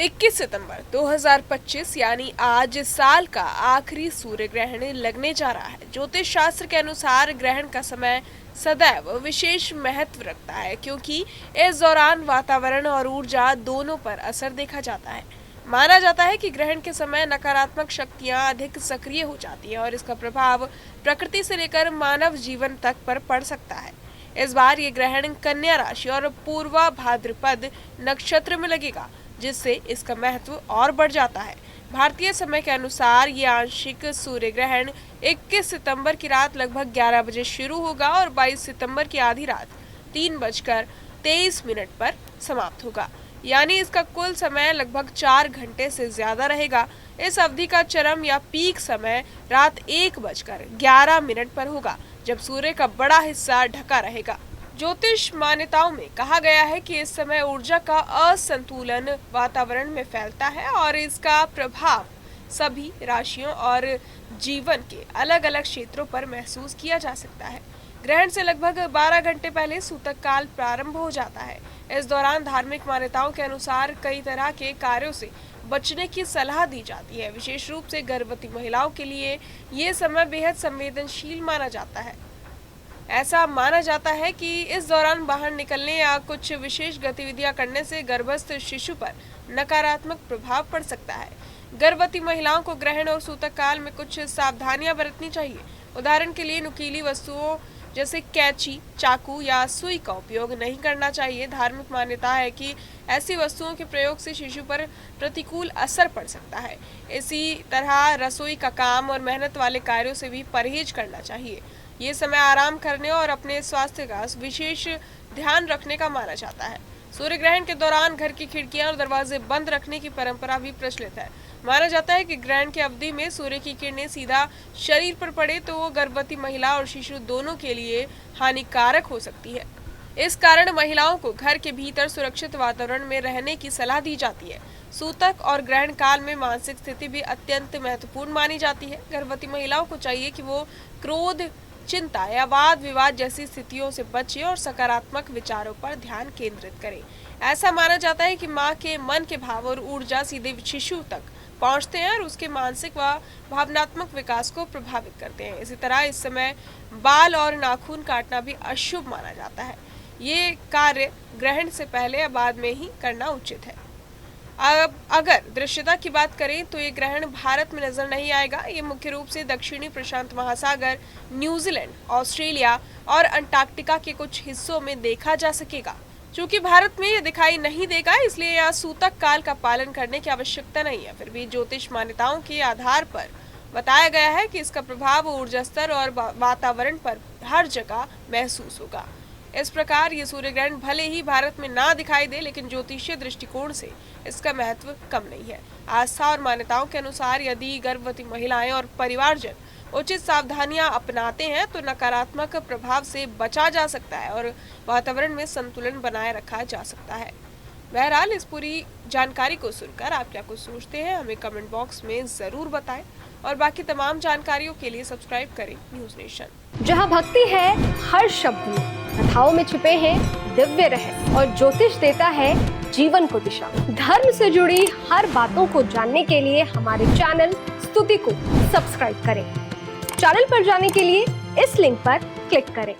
21 सितंबर 2025 यानी आज साल का आखिरी सूर्य ग्रहण लगने जा रहा है। ज्योतिष शास्त्र के अनुसार ग्रहण का समय सदैव विशेष महत्व रखता है, क्योंकि इस दौरान वातावरण और ऊर्जा दोनों पर असर देखा जाता है। माना जाता है कि ग्रहण के समय नकारात्मक शक्तियां अधिक सक्रिय हो जाती हैं और इसका प्रभाव प्रकृति से लेकर मानव जीवन तक पर पड़ सकता है। इस बार ये ग्रहण कन्या राशि और पूर्वा भाद्रपद नक्षत्र में लगेगा, जिससे इसका महत्व और बढ़ जाता है। भारतीय समय के अनुसार ये आंशिक सूर्य ग्रहण 21 सितंबर की रात लगभग 11 बजे शुरू होगा और 22 सितंबर की आधी रात 3:23 पर समाप्त होगा। यानी इसका कुल समय लगभग 4 घंटे से ज्यादा रहेगा। इस अवधि का चरम या पीक समय रात 1:11 पर होगा, जब सूर्य का बड़ा हिस्सा ढका रहेगा। ज्योतिष मान्यताओं में कहा गया है कि इस समय ऊर्जा का असंतुलन वातावरण में फैलता है और इसका प्रभाव सभी राशियों और जीवन के अलग अलग क्षेत्रों पर महसूस किया जा सकता है। ग्रहण से लगभग 12 घंटे पहले सूतक काल प्रारंभ हो जाता है। इस दौरान धार्मिक मान्यताओं के अनुसार कई तरह के कार्यों से बचने की सलाह दी जाती है। विशेष रूप से गर्भवती महिलाओं के लिए ये समय बेहद संवेदनशील माना जाता है। ऐसा माना जाता है कि इस दौरान बाहर निकलने या कुछ विशेष गतिविधियां करने से गर्भस्थ शिशु पर नकारात्मक प्रभाव पड़ सकता है। गर्भवती महिलाओं को ग्रहण और सूतक काल में कुछ सावधानियां बरतनी चाहिए। उदाहरण के लिए नुकीली वस्तुओं जैसे कैंची, चाकू या सुई का उपयोग नहीं करना चाहिए। धार्मिक मान्यता है कि ऐसी वस्तुओं के प्रयोग से शिशु पर प्रतिकूल असर पड़ सकता है। इसी तरह रसोई का काम और मेहनत वाले कार्यों से भी परहेज करना चाहिए। ये समय आराम करने और अपने स्वास्थ्य का विशेष ध्यान रखने का माना जाता है। सूर्य ग्रहण के दौरान घर की खिड़कियां और दरवाजे बंद रखने की परंपरा भी प्रचलित है। माना जाता है कि ग्रहण की अवधि में सूर्य की किरणें सीधा शरीर पर पड़े तो वो गर्भवती महिला और शिशु दोनों के लिए हानिकारक हो सकती है। इस कारण महिलाओं को घर के भीतर सुरक्षित वातावरण में रहने की सलाह दी जाती है। सूतक और ग्रहण काल में मानसिक स्थिति भी अत्यंत महत्वपूर्ण मानी जाती है। गर्भवती महिलाओं को चाहिए कि वो क्रोध, चिंता या वाद विवाद जैसी स्थितियों से बचे और सकारात्मक विचारों पर ध्यान केंद्रित करें। ऐसा माना जाता है कि मां के मन के भाव और ऊर्जा सीधे शिशु तक पहुंचते हैं और उसके मानसिक व भावनात्मक विकास को प्रभावित करते हैं। इसी तरह इस समय बाल और नाखून काटना भी अशुभ माना जाता है। ये कार्य ग्रहण से पहले या बाद में ही करना उचित है। अब अगर दृश्यता की बात करें तो ये ग्रहण भारत में नजर नहीं आएगा। ये मुख्य रूप से दक्षिणी प्रशांत महासागर, न्यूजीलैंड, ऑस्ट्रेलिया और अंटार्कटिका के कुछ हिस्सों में देखा जा सकेगा। चूंकि भारत में ये दिखाई नहीं देगा, इसलिए यहाँ सूतक काल का पालन करने की आवश्यकता नहीं है। फिर भी ज्योतिष मान्यताओं के आधार पर बताया गया है कि इसका प्रभाव ऊर्जा स्तर और वातावरण पर हर जगह महसूस होगा। इस प्रकार ये सूर्य ग्रहण भले ही भारत में ना दिखाई दे, लेकिन ज्योतिषीय दृष्टिकोण से इसका महत्व कम नहीं है। आस्था और मान्यताओं के अनुसार यदि गर्भवती महिलाएं और परिवारजन उचित सावधानियां अपनाते हैं तो नकारात्मक प्रभाव से बचा जा सकता है और वातावरण में संतुलन बनाए रखा जा सकता है। बहरहाल इस पूरी जानकारी को सुनकर आप क्या कुछ सोचते हैं, हमें कमेंट बॉक्स में जरूर बताएं और बाकी तमाम जानकारियों के लिए सब्सक्राइब करें न्यूज नेशन। जहां भक्ति है हर शब्द में, कथाओं में छुपे हैं दिव्य रहस्य और ज्योतिष देता है जीवन को दिशा। धर्म से जुड़ी हर बातों को जानने के लिए हमारे चैनल स्तुति को सब्सक्राइब करें। चैनल पर जाने के लिए इस लिंक पर क्लिक करें।